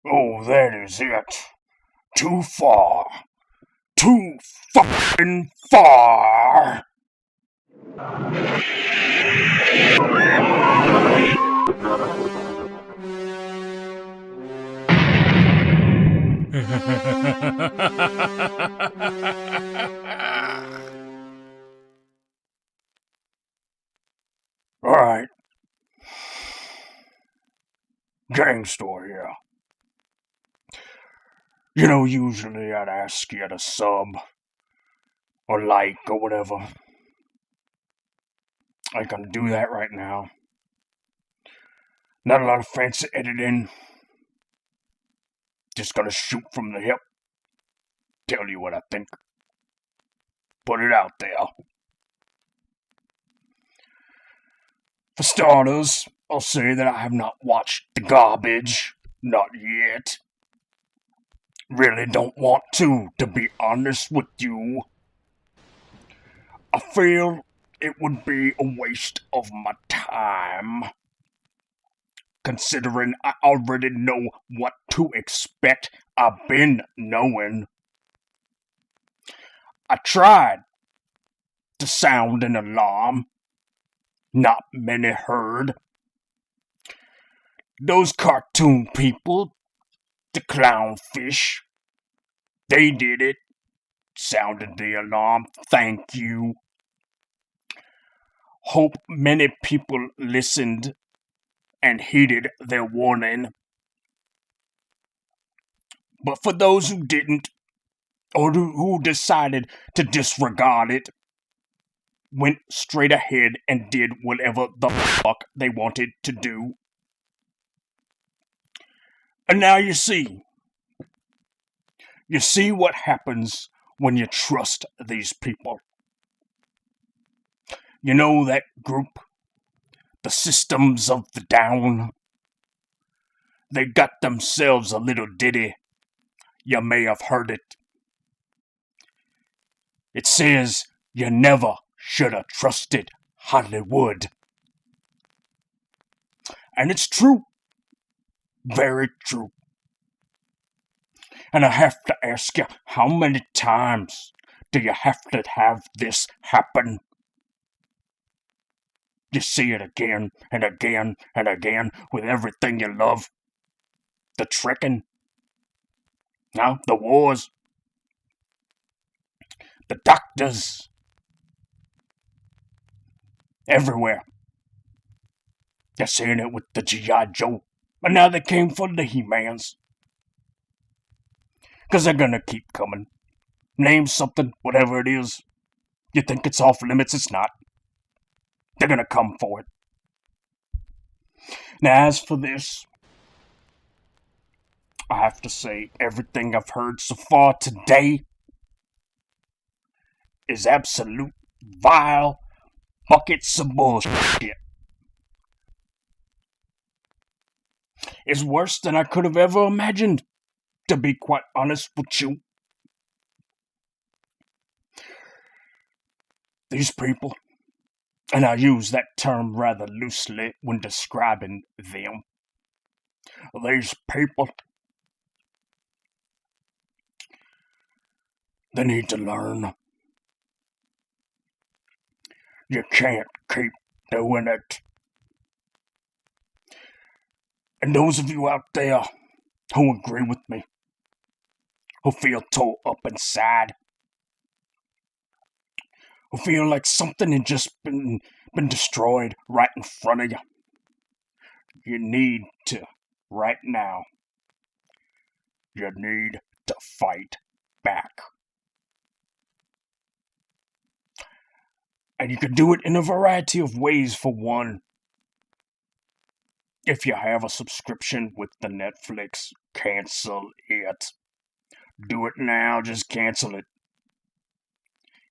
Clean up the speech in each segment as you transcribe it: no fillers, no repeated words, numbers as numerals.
Oh, that is it. Too far. Too fucking far. Alright, Gangstor here. Usually I'd ask you to sub or like or whatever. I can do that right now. Not a lot of fancy editing. Just gonna shoot from the hip. Tell you what I think. Put it out there. For starters, I'll say that I have not watched the garbage. Not yet. Really don't want to be honest with you. I feel it would be a waste of my time. Considering I already know what to expect, I've been knowing. I tried to sound an alarm. Not many heard. Those cartoon people, the clownfish, they did it. Sounded the alarm, thank you. Hope many people listened and heeded their warning. But for those who didn't, or who decided to disregard it, went straight ahead and did whatever the fuck they wanted to do. And now you see what happens when you trust these people. You know that group, the Systems of the Down? They got themselves a little ditty. You may have heard it. It says you never should have trusted Hollywood. And it's true. Very true. And I have to ask you, how many times do you have to have this happen? You see it again and again and again with everything you love. The tricking. Now, the wars. The doctors. Everywhere. They're seeing it with the G.I. Joe. And now they came for the He-Mans. Because they're gonna keep coming. Name something, whatever it is. You think it's off limits, it's not. They're gonna come for it. Now, as for this, I have to say everything I've heard so far today is absolute vile buckets of bullshit. It's worse than I could have ever imagined, to be quite honest with you. These people, and I use that term rather loosely when describing them, these people, they need to learn. You can't keep doing it. And those of you out there who agree with me, who feel tore up inside, who feel like something had just been destroyed right in front of you, you need to, right now, you need to fight back. And you can do it in a variety of ways. For one, if you have a subscription with the Netflix, cancel it. Do it now, just cancel it.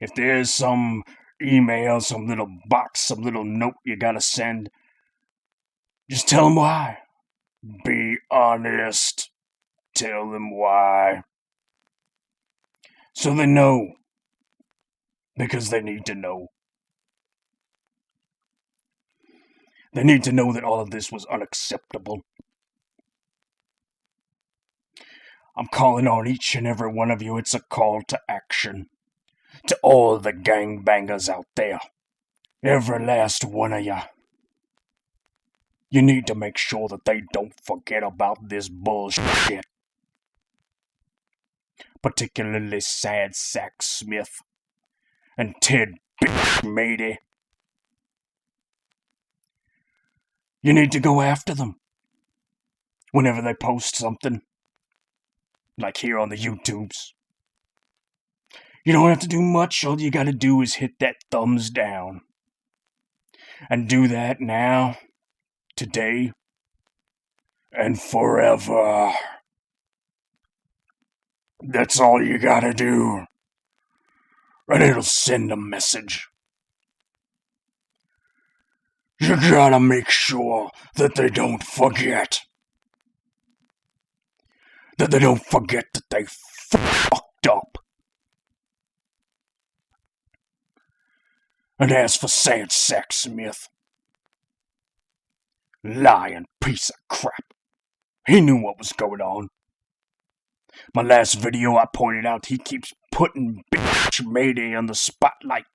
If there's some email, some little box, some little note you gotta send, just tell them why. Be honest. Tell them why. So they know. Because they need to know. They need to know that all of this was unacceptable. I'm calling on each and every one of you. It's a call to action. To all the gangbangers out there. Every last one of you. You need to make sure that they don't forget about this bullshit. Particularly Sad Sack Smith and Ted Matey. You need to go after them. Whenever they post something. Like here on the YouTubes. You don't have to do much. All you gotta do is hit that thumbs down. And do that now, today, and forever. That's all you gotta do. And it'll send a message. You gotta make sure that they don't forget. That they don't forget that they fucked up. And as for Sad Sack Smith, lying piece of crap. He knew what was going on. My last video I pointed out he keeps putting bitch Mayday on the spotlight.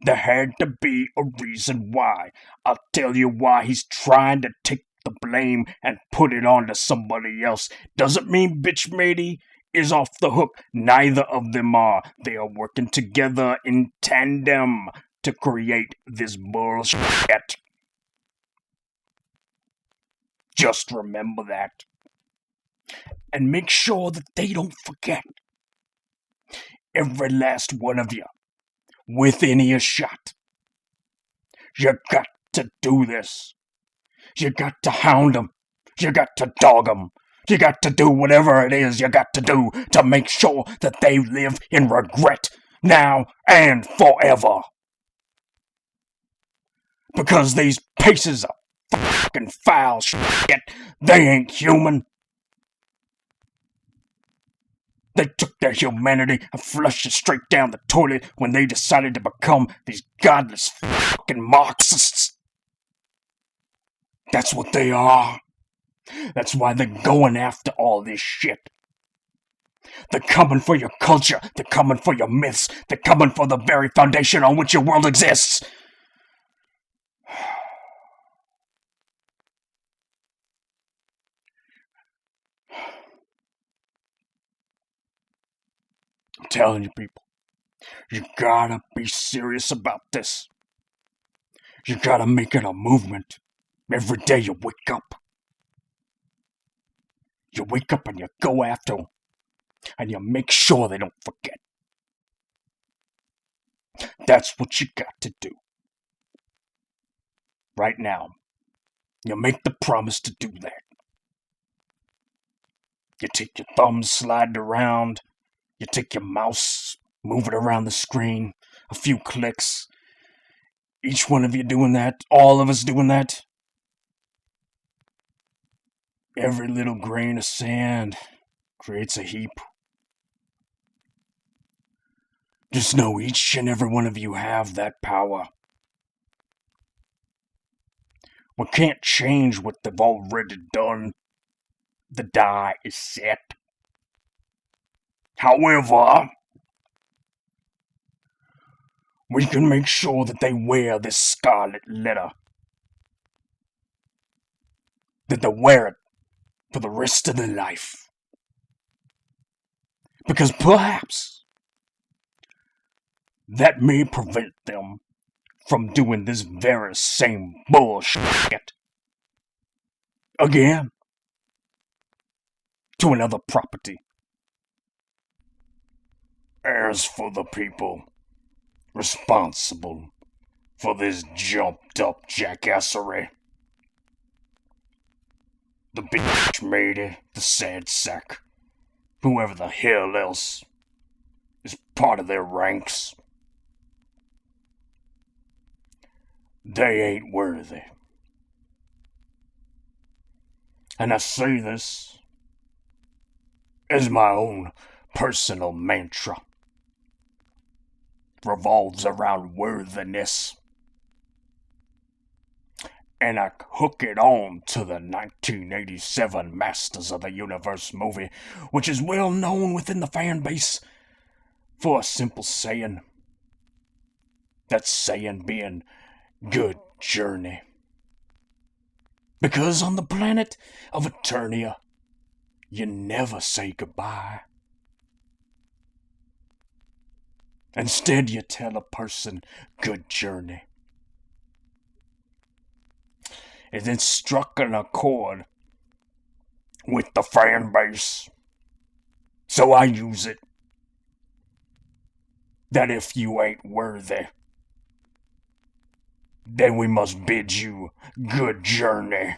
There had to be a reason why. I'll tell you why. He's trying to take the blame and put it on to somebody else. Doesn't mean bitch Mayday is off the hook. Neither of them are. They are working together in tandem to create this bullshit. Just remember that. And make sure that they don't forget. Every last one of you, within earshot. You got to do this. You got to hound them. You got to dog them. You got to do whatever it is you got to do to make sure that they live in regret now and forever. Because these pieces of fucking foul shit, they ain't human. They took their humanity and flushed it straight down the toilet when they decided to become these godless fucking Marxists. That's what they are. That's why they're going after all this shit. They're coming for your culture. They're coming for your myths. They're coming for the very foundation on which your world exists. I'm telling you, people, you gotta be serious about this. You gotta make it a movement. Every day you wake up. You wake up and you go after them. And you make sure they don't forget. That's what you got to do. Right now. You make the promise to do that. You take your thumbs, slide it around. You take your mouse, move it around the screen. A few clicks. Each one of you doing that. All of us doing that. Every little grain of sand creates a heap. Just know each and every one of you have that power. We can't change what they've already done. The die is set. However, we can make sure that they wear this scarlet letter. That they wear it for the rest of their life. Because perhaps that may prevent them from doing this very same bullshit again to another property. As for the people responsible for this jumped up jackassery, the bitch matey, the sad sack, whoever the hell else is part of their ranks, they ain't worthy. And I say this as my own personal mantra. Revolves around worthiness. and I hook it on to the 1987 Masters of the Universe movie, which is well known within the fan base for a simple saying. That saying being, good journey. Because on the planet of Eternia, you never say goodbye. Instead, you tell a person, good journey. It then struck an accord with the fan base. So I use it. That if you ain't worthy, then we must bid you good journey.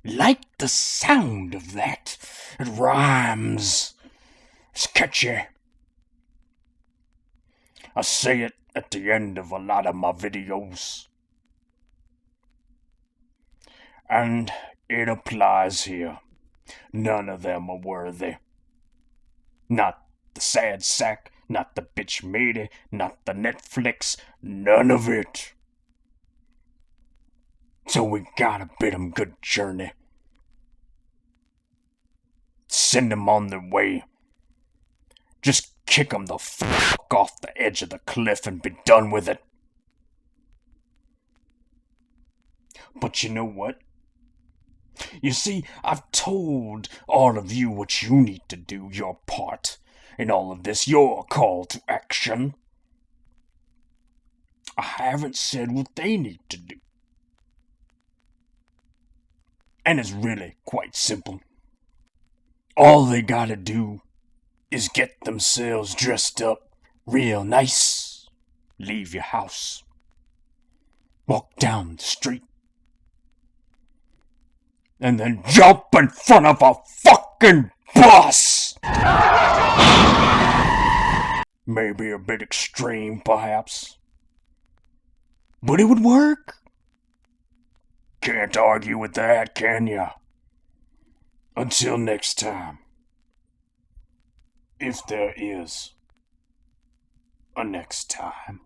Like the sound of that. It rhymes. It's catchy. I say it at the end of a lot of my videos. And it applies here. None of them are worthy. Not the sad sack, not the bitch matey, not the Netflix, none of it. So we gotta bid 'em good journey. Send 'em on their way. Just kick 'em the fuck off the edge of the cliff and be done with it. But you know what? You see, I've told all of you what you need to do, your part in all of this, your call to action. I haven't said what they need to do. And it's really quite simple. All they gotta do is get themselves dressed up real nice, leave your house, walk down the street, and then jump in front of a fucking bus! Maybe a bit extreme, perhaps, but it would work. Can't argue with that, can ya? Until next time. If there is a next time.